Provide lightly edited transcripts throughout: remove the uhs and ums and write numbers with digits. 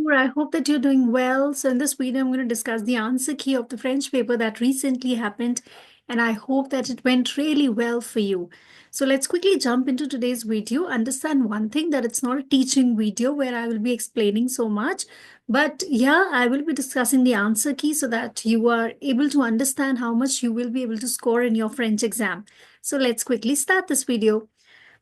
Bonjour, I hope that you're doing well. So in this video, I'm going to discuss the answer key of the French paper that recently happened, and I hope that it went really well for you. So let's quickly jump into today's video. Understand one thing, that it's not a teaching video where I will be explaining so much, but yeah, I will be discussing the answer key so that you are able to understand how much you will be able to score in your French exam. So let's quickly start this video.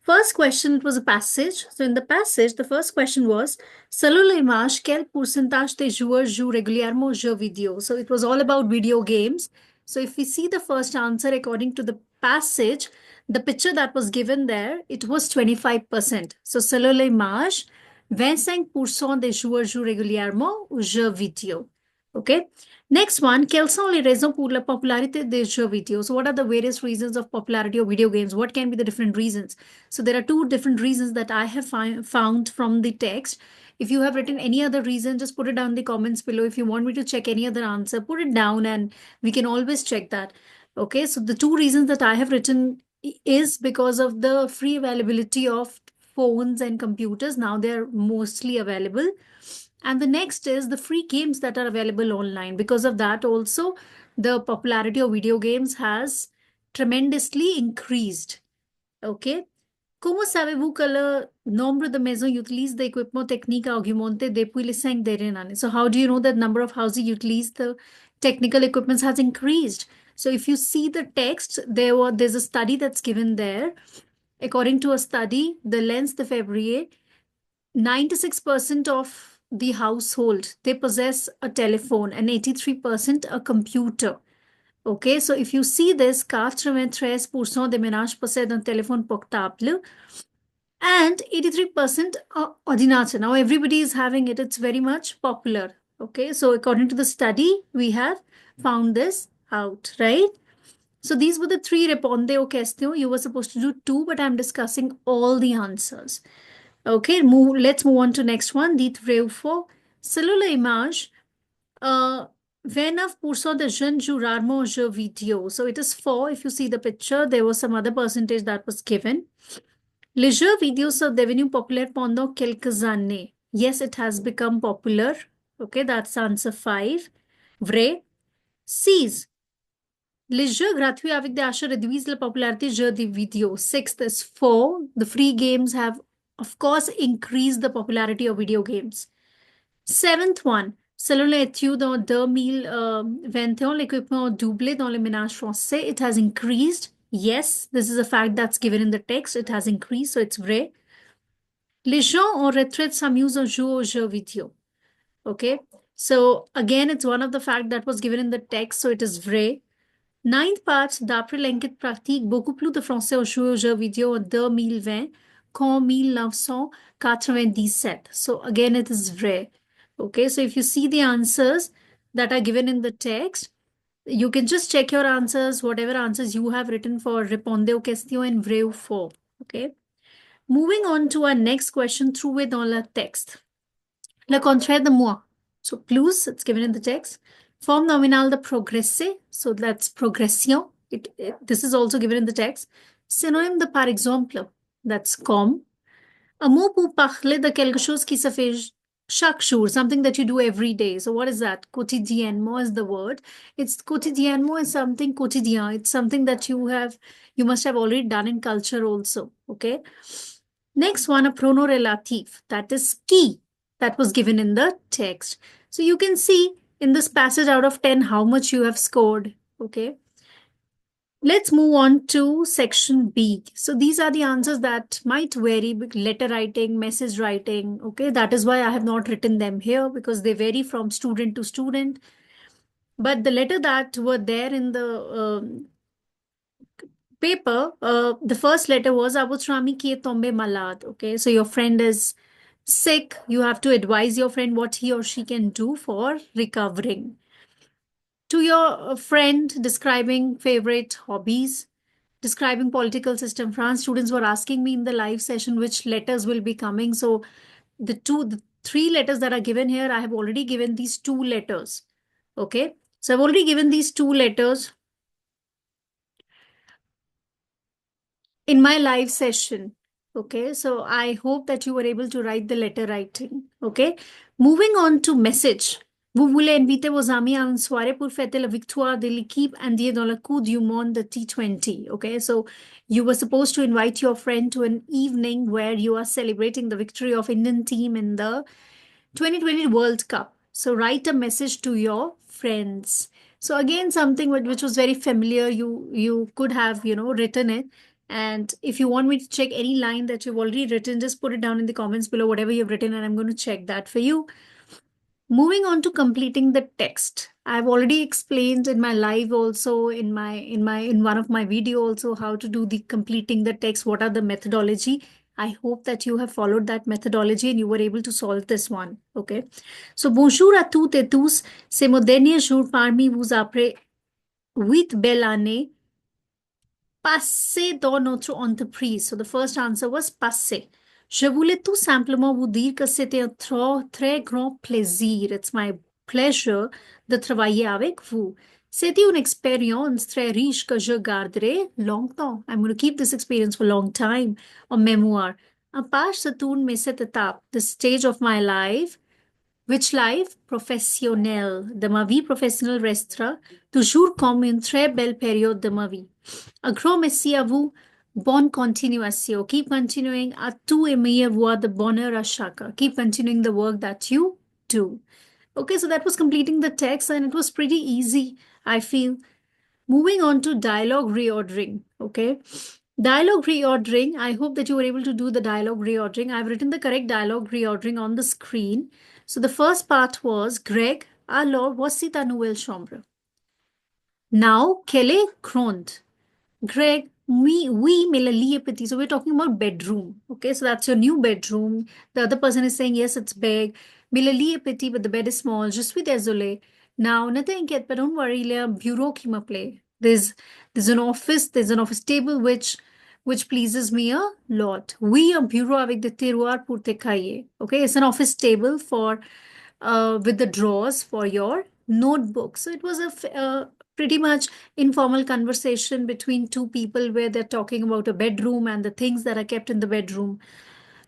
First question, it was a passage. So in the passage, the first question was, selon l'image, quel pourcentage des joueurs jouent régulièrement aux jeux vidéo? So it was all about video games. So if we see the first answer according to the passage, the picture that was given there, it was 25%. So selon l'image, 25% des joueurs jouent régulièrement aux jeux vidéo. Okay. Next one, quelles sont les raisons pour la popularité des jeux vidéo? So what are the various reasons of popularity of video games? What can be the different reasons? So there are two different reasons that I have found from the text. If you have written any other reason, just put it down in the comments below. If you want me to check any other answer, put it down and we can always check that. Okay, so the two reasons that I have written is because of the free availability of phones and computers. Now they're mostly available. And the next is the free games that are available online. Because of that also, the popularity of video games has tremendously increased. Okay. Como savez-vous que le nombre de maisons utilisent d'équipements techniques a augmenté depuis les 5 dernières années? So how do you know that number of houses utilise the technical equipments has increased? So if you see the text, there's a study that's given there. According to a study, the Lens de Février, 96% of the household, they possess a telephone and 83% a computer. Okay, so if you see this, 83% des ménages possèdent un téléphone portable and 83% ordinateur. Now everybody is having it. It's very much popular. Okay, so according to the study, we have found this out, right? So these were the three réponde aux questions. You were supposed to do two, but I'm discussing all the answers. Okay, let's move on to next one. Dites vrai ou faux. Selon l'image, 29% de jeunes jouent rarement aux jeux vidéo. So it is 4. If you see the picture, there was some other percentage that was given. Les jeux vidéo sont devenus populaires pendant quelques années. Yes, it has become popular. Okay, that's answer 5. Vrai. 6. Les jeux gratuits avec des achats réduisent la popularité des jeux vidéo. 6th is 4. The free games have, of course, increased the popularity of video games. 7th one. Selon l'étude en 2021, l'équipement a doublé dans les ménages français. It has increased. Yes, this is a fact that's given in the text. It has increased, so it's vrai. Les gens en retraite s'amusent en jouant aux jeux vidéo. Okay, so again, it's one of the facts that was given in the text, so it is vrai. 9th part, d'après l'enquête pratique, beaucoup plus de Français ont joué aux jeux vidéo en 2020 qu'en 1997. So again, it is vrai. Okay, so if you see the answers that are given in the text, you can just check your answers, whatever answers you have written for répondez aux questions and vrai ou faux. Okay. Moving on to our next question, trouver dans le texte. Le contraire de moi. So plus, it's given in the text. Forme nominale de progresser. So that's progression. This is also given in the text. Synonyme de par exemple. That's comme. Un mot pour parler de quelque chose qui se fait chaque jour, something that you do every day. So what is that? Quotidiennement is the word. It's quotidiennement is something quotidien. It's something that you must have already done in culture also. Okay. Next one, a pronom relative. That is qui. That was given in the text. So you can see in this passage out of 10 how much you have scored. Okay. Let's move on to section B. So these are the answers that might vary, letter writing, message writing. Okay, that is why I have not written them here because they vary from student to student. But the letter that were there in the paper, the first letter was Abutrami ki tombe malad. Okay, so your friend is sick. You have to advise your friend what he or she can do for recovering. To your friend describing favorite hobbies, describing political system. France students were asking me in the live session which letters will be coming. So the three letters that are given here, I have already given these two letters. Okay. So I've already given these two letters in my live session. Okay, so I hope that you were able to write the letter writing. Okay, moving on to message. Vous voulez inviter vos amis à une soirée pour fêter la victoire de l'équipe indienne dans la Coupe du Monde, the T20. Okay, so you were supposed to invite your friend to an evening where you are celebrating the victory of Indian team in the 2020 World Cup. So write a message to your friends. So again, something which was very familiar. You could have written it. And if you want me to check any line that you've already written, just put it down in the comments below, whatever you've written, and I'm going to check that for you. Moving on to completing the text. I've already explained in my live also in one of my video also how to do the completing the text, what are the methodology. I hope that you have followed that methodology and you were able to solve this one. Okay. So bonjour à toutes et tous. C'est mon dernier jour parmi vous après 8 belles années passé dans notre entreprise. So the first answer was passé. Je voulais tout simplement vous dire que c'était un très grand plaisir. It's my pleasure de travailler avec vous. C'était une expérience très riche que je garderai longtemps. I'm going to keep this experience for a long time. En mémoire. En page se tourne mais cette étape, the stage of my life. Which life? Professionnel. De ma vie professionnelle restera toujours comme une très belle période de ma vie. Un grand merci à vous. Bonne continuation. Keep continuing. À tout et meilleure voie de bonheur à chacun. Keep continuing the work that you do. Okay, so that was completing the text and it was pretty easy, I feel. Moving on to dialogue reordering. Okay. Dialogue reordering. I hope that you were able to do the dialogue reordering. I've written the correct dialogue reordering on the screen. So the first part was Greg, alors voici ta nouvelle chambre. Now, quelle est grande? Greg, oui, mais le lit est petit. So we're talking about bedroom. Okay, so that's your new bedroom. The other person is saying, yes, it's big. Mais le lit est petit, but the bed is small. Je suis désolé. Now, nothing inquiète, but don't worry, il y a un bureau qui m'appelait. There's an office table which pleases me a lot. Oui, un bureau avec des tiroirs pour tes cahiers. Okay, it's an office table for with the drawers for your notebook. So it was a pretty much informal conversation between two people where they're talking about a bedroom and the things that are kept in the bedroom.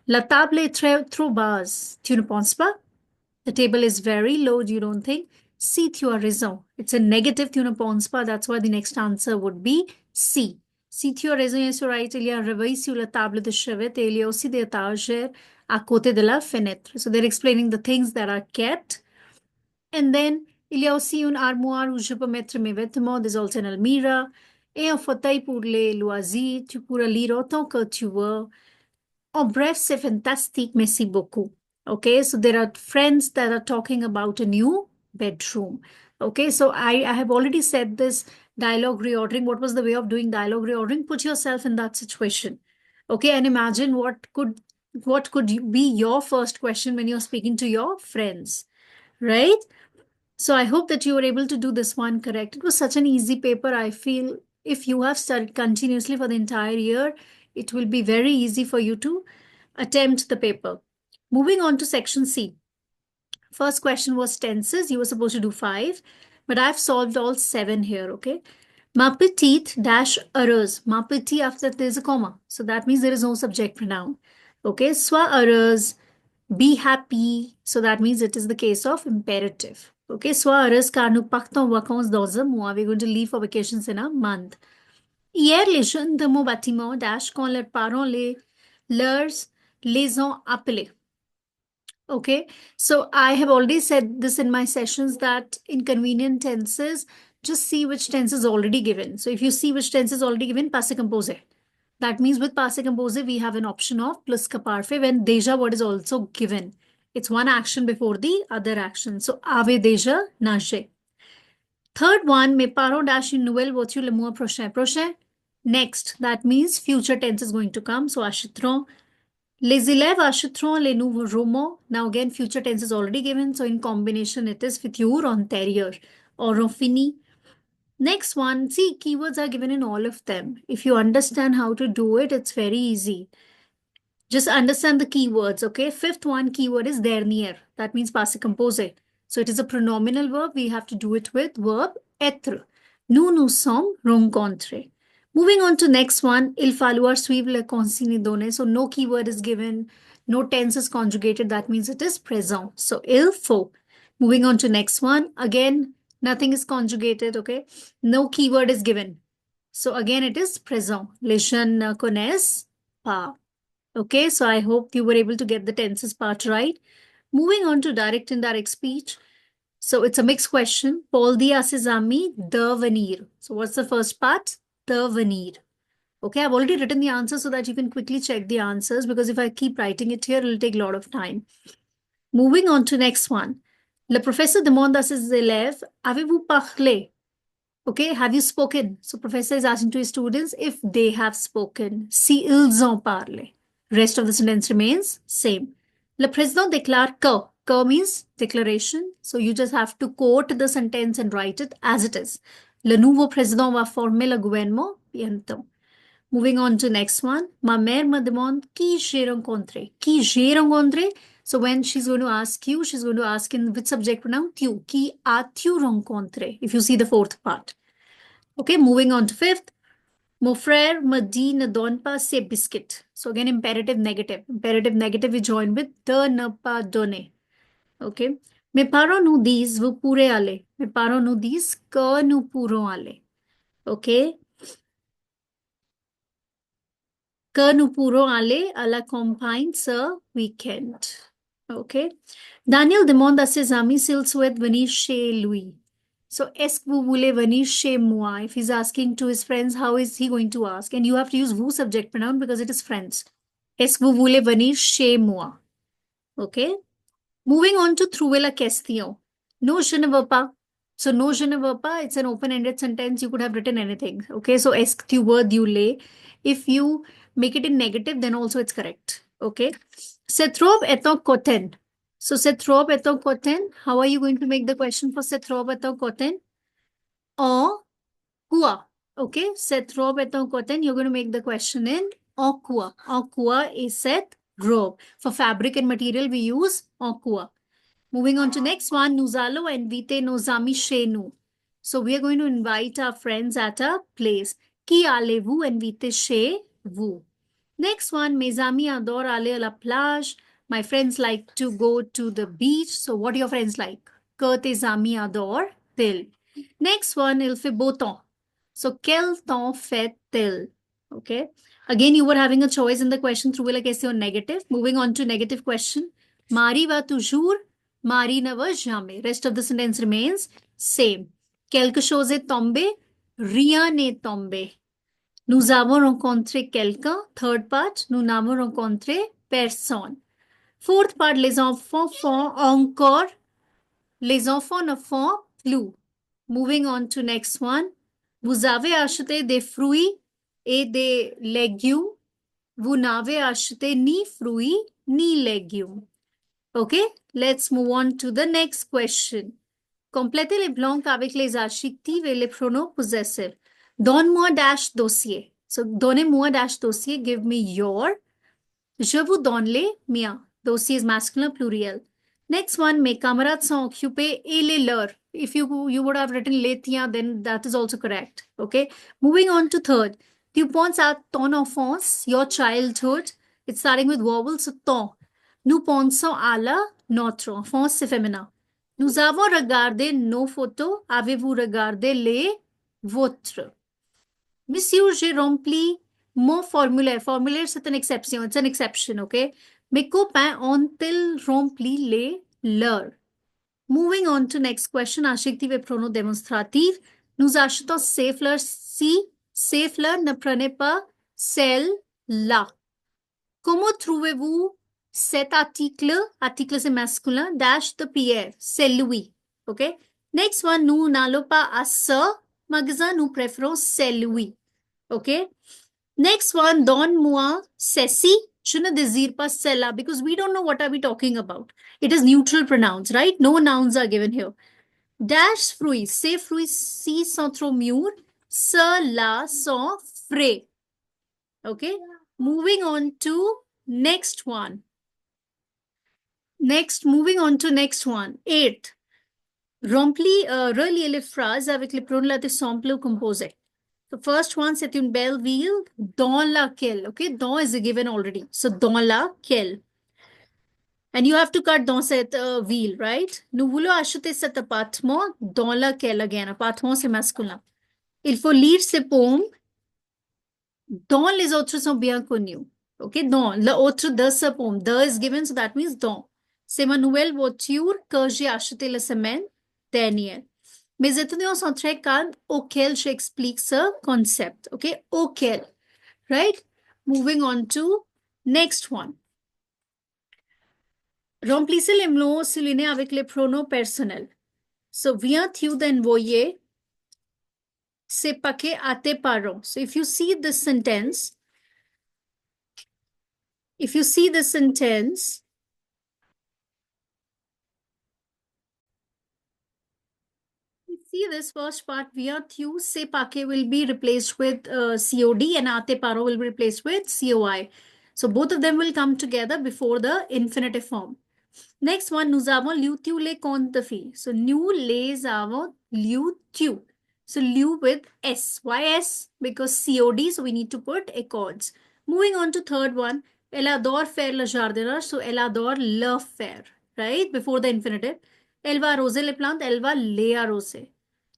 La table est trop basse. Tu ne penses pas? The table is very low, you don't think? Si tu as raison. It's a negative, tu ne penses pas. That's why the next answer would be si. Si tu as raison, yes, you're right. Il y a un réveil sur la table de chevet et il y a aussi des étagères à côté de la fenêtre. So they're explaining the things that are kept. And then, il y a aussi une armoire où je peux mettre mes vêtements. There's also an almirah. Et un fauteuil pour les loisirs. Tu pourras lire autant que tu veux. En bref, c'est fantastique. Merci beaucoup. Okay, so there are friends that are talking about a new bedroom. Okay, so I have already said this dialogue reordering. What was the way of doing dialogue reordering? Put yourself in that situation. Okay, and imagine what could be your first question when you're speaking to your friends, right? So I hope that you were able to do this one correct. It was such an easy paper. I feel if you have studied continuously for the entire year, it will be very easy for you to attempt the paper. Moving on to section C. First question was tenses. You were supposed to do 5, but I've solved all 7 here, okay? Ma petite dash heureuse. Ma petite after there's a comma. So that means there is no subject pronoun. Okay, sois heureuse. Be happy. So that means it is the case of imperative. Okay, sois heureuse car nous partons en vacances dans un mois. We're going to leave for vacations in a month. Hier, les jeunes de mon bâtiment dash quand leurs parents les ont appelés. Okay, so I have already said this in my sessions that in convenient tenses, just see which tense is already given. So if you see which tense is already given, passé composé. That means with passé composé, we have an option of plus ka parfait when déjà word is also given. It's one action before the other action. So ave déjà nager. Third one, mes parents dash une nouvelle voiture le mois prochain. Prochain. Next, that means future tense is going to come. So achèteront. Les élèves achèteront les nouveaux romans. Now again, future tense is already given. So in combination, it is futur antérieur. Auront fini. Next one, see, keywords are given in all of them. If you understand how to do it, it's very easy. Just understand the keywords, okay? Fifth one, keyword is dernier. That means passé composé. So it is a pronominal verb. We have to do it with verb être. Nous nous sommes rencontrés. Moving on to next one, il falloir suivre le consigne donné. So no keyword is given, no tense is conjugated. That means it is present. So il faut. Moving on to next one. Again, nothing is conjugated. Okay. No keyword is given. So again, it is present. Les jeunes ne connaissent pas. Okay. So I hope you were able to get the tenses part right. Moving on to direct indirect speech. So it's a mixed question. Paul dit à ses amis de venir. So what's the first part? De venir. Okay, I've already written the answer so that you can quickly check the answers, because if I keep writing it here, it'll take a lot of time. Moving on to next one. Le professeur demande à ses élèves, avez-vous parlé? Okay, have you spoken? So professor is asking to his students if they have spoken. Si ils ont parlé. Rest of the sentence remains same. Le président déclare que. Que means declaration. So you just have to quote the sentence and write it as it is. Le nouveau président va former le gouvernement bientôt. Moving on to next one. Ma mère me demande qui j'ai rencontré. Qui j'ai rencontré. So when she's going to ask you, she's going to ask in which subject pronoun? Tu. Qui as-tu rencontré? If you see the fourth part. Okay, moving on to fifth. Mon frère me dit ne donne pas ses biscuits. So again, imperative negative. Imperative negative we join with de ne pas donner. Okay. Mes parents nous disent vous pourrez aller. Mes parents nous disent que nous pourrons aller. Okay. Que nous pourrons aller à la campagne ce week-end. Okay. Daniel demande à ses amis s'ils souhaitent venir chez lui. So, est-ce que vous voulez venir chez moi? If he's asking to his friends, how is he going to ask? And you have to use vous subject pronoun because it is friends. Est-ce que vous voulez venir chez moi? Okay. Moving on to trouver la question. No, je ne veux pas. So, no, je ne veux pas, it's an open-ended sentence. You could have written anything. Okay. So, est-ce que tu veux du lait? If you make it in negative, then also it's correct. Okay. Cette robe est en coton. So, cette robe est en coton. How are you going to make the question for cette robe est en coton? En quoi? Okay. Cette robe est en coton. You're going to make the question in en quoi. En quoi is cette robe? For fabric and material, we use en quoi. Moving on to next one. Nous allons inviter nos amis chez nous. So, we are going to invite our friends at a place. Qui allez-vous inviter chez vous? Next one, mes amis adorent aller à la plage. My friends like to go to the beach. So what do your friends like? Que tes amis adorent-ils? Next one, il fait beau temps. So quel temps fait-il? Okay. Again, you were having a choice in the question through la question negative. Moving on to negative question. Marie va toujours, Marie ne va jamais. Rest of the sentence remains same. Quelque chose est tombé, rien n'est tombé. Nous avons rencontré quelqu'un. Third part, nous n'avons rencontré personne. Fourth part, les enfants font encore. Les enfants ne font plus. Moving on to next one. Vous avez acheté des fruits et des légumes. Vous n'avez acheté ni fruits ni légumes. Okay, let's move on to the next question. Complétez les blancs avec les adjectifs et les pronoms possessifs. Donne-moi dash dossier. So, donnez-moi dash dossier. Give me your. Je vous donne les miens. Dossier is masculine pluriel. Next one, mes camarades sont occupés et les leurs. If you would have written les tiens, then that is also correct. Okay. Moving on to third. Tu penses à ton enfance, your childhood. It's starting with vowels, so ton. Nous pensons à la notre. Enfance, c'est féminin. Nous avons regardé nos photos. Avez-vous regardé les vôtres? Monsieur, j'ai rempli mon formulaire. Formulaire, c'est une exception. It's an exception, okay? Mes copains ont-ils rempli les leurs? Moving on to next question. Adjectif et pronom démonstratif. Nous achetons ces fleurs si, ces fleurs, ne prenez pas celle-là. Comment trouvez-vous cet article? Article c'est masculin. Dash de Pierre. C'est Louis. Okay? Next one. Nous n'allons pas à ce magasin. Nous préférons celui. Okay? Next one. Donne-moi ceci. Je ne désire pas cela, because we don't know what are we talking about. It is neutral pronouns, right? No nouns are given here. Dash fruits. Ces fruits-ci sont trop mûrs. Ceux-là sont frais. Okay? Moving on to next one. Moving on to next one. 8. Remplis, relis les phrases avec les pronoms simple ou composés. The first one, c'est une belle ville dans laquelle. Okay, dans is given already. So, dans laquelle. And you have to cut dans cette ville, right? Nous voulons acheter cet appartement dans lequel, again, appartement c'est masculin. Il faut lire ces poèmes dont les autres sont bien connus. Okay, dont, le autre de ce poème. De is given, so that means dont. C'est ma nouvelle voiture que j'ai achetée la semaine dernière. Mes étudiants sont très calmes auxquels j'explique ce concept. Okay, auquel, right? Moving on to next one. Remplissez les mots soulignés avec les pronoms personnels. So, viens-tu d'envoyer ces paquets à tes parents? So, if you see this sentence, you see this first part, viens-tu ces paquets will be replaced with COD and à tes parents will be replaced with COI. So, both of them will come together before the infinitive form. Next one, nous avons lu tu les contes de filles. So, nous les avons lu tu. So, lu with S. Why S? Because COD, so we need to put accords. Moving on to third one, elle adore faire le jardinage. So, elle adore le faire, right? Before the infinitive. Elle va arroser les plantes, elle va les arroser.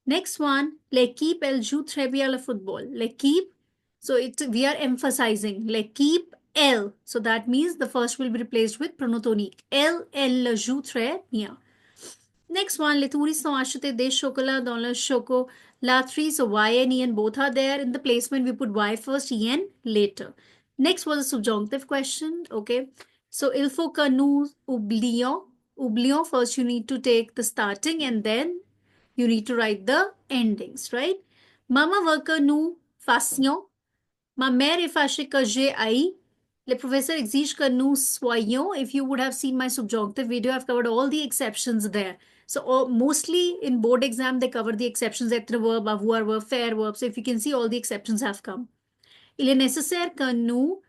Next one, l'équipe, elle joue très bien le football. L'équipe, so we are emphasizing. L'équipe, elle. So that means the first will be replaced with pronom tonique. Elle joue très bien. Next one, les touristes ont acheté des chocolats dans le chocolaterie. So Y and E and both are there. In the placement, we put Y first, E N later. Next was a subjunctive question. Okay. So il faut que nous oublions. Oublions first, you need to take the starting and then you need to write the endings, right? Mama veut que nous fassions. Ma mère est fâchée que j'ai haï. Le professeur exige que nous soyons. If you would have seen my subjunctive video, I've covered all the exceptions there. So mostly in board exam, they cover the exceptions, être verb, avoir verb, faire verb. So if you can see, all the exceptions have come. Il est nécessaire que nous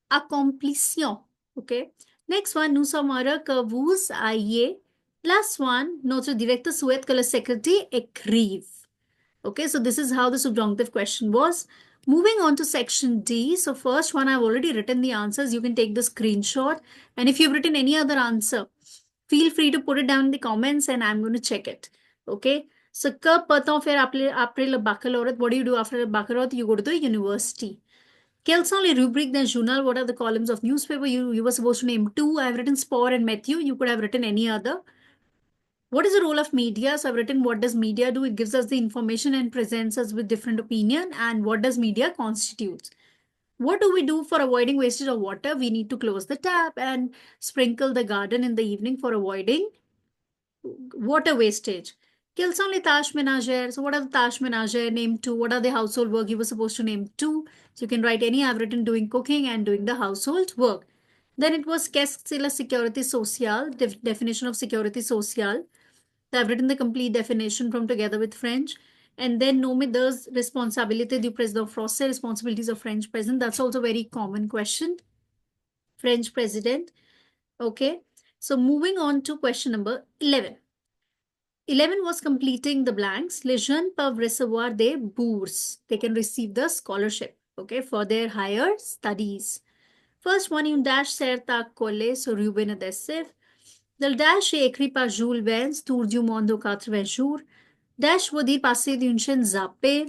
accomplissions. Okay. Next one, nous sommes heureux que vous ayez. Last one, notre directeur souhaite que le secrétaire écrive. Okay, so this is how the subjunctive question was. Moving on to section D. So first one, I've already written the answers. You can take the screenshot. And if you've written any other answer, feel free to put it down in the comments and I'm going to check it. Okay. So, कब पढ़ता फिर après le baccalaureate, what do you do after the baccalaureate? You go to the university. Quels sont les rubriques d'un journal? What are the columns of newspaper? You were supposed to name two. I've written Sport and Matthew. You could have written any other. What is the role of media? So I've written what does media do? It gives us the information and presents us with different opinion. And what does media constitute? What do we do for avoiding wastage of water? We need to close the tap and sprinkle the garden in the evening for avoiding water wastage. Quels sont les tâches ménagères? So what are the tâches ménagères? Name two. What are the household work? You were supposed to name two. So you can write any. I've written doing cooking and doing the household work. Then it was qu'est-ce que la sécurité sociale? Definition of sécurité sociale. So I've written the complete definition from Together with French. And then nome does responsabilité du président français, responsibilities of French president. That's also a very common question. French president. Okay. So moving on to question number 11. 11 was completing the blanks. Les jeunes peuvent recevoir des bourses. They can receive the scholarship, okay, for their higher studies. First one, une dash certa collé sur Ruben Adhesive. Le dash est écrit par Jules Verne, Tour du monde aux 80 jours. Dash veut dire passer d'une chaîne zappée.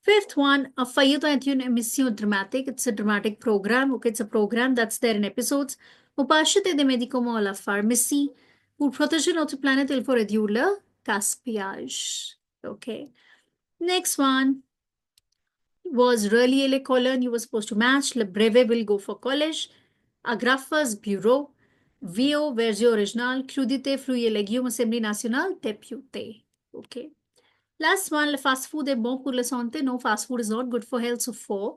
Fifth one, a feuilleton est une émission dramatique. It's a dramatic program. Okay, it's a program that's there in episodes. Pour pas acheter des médicaments à la pharmacie. Pour protéger notre planète, il faut réduire le gaspillage. Okay. Next one was relier les colonnes. You were supposed to match. Le brevet will go for college. Agrafas bureau. VO, version original. Crudité, fruits et légumes, Assemblée nationale, député. Okay. Last one, le fast food est bon pour la santé. No, fast food is not good for health. So, 4.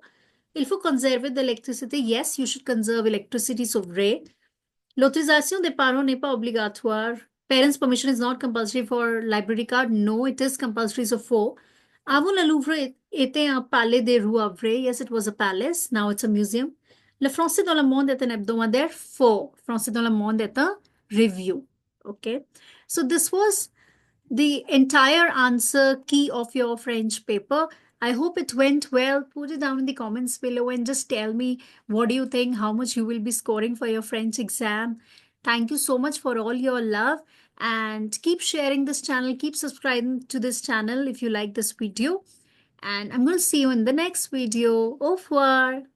Il faut conserver de l'électricité. Yes, you should conserve electricity. So, vrai. L'autorisation des parents n'est pas obligatoire. Parents' permission is not compulsory for library card. No, it is compulsory. So, 4. Avant, le Louvre était un palais des rois vrai. Yes, it was a palace. Now it's a museum. Le français dans le monde est un hebdomadaire. 4. Français dans le monde est un review. Okay. So, this was the entire answer key of your French paper. I hope it went well. Put it down in the comments below and just tell me what do you think, how much you will be scoring for your French exam. Thank you so much for all your love and keep sharing this channel, keep subscribing to this channel if you like this video. And I'm going to see you in the next video. Au revoir.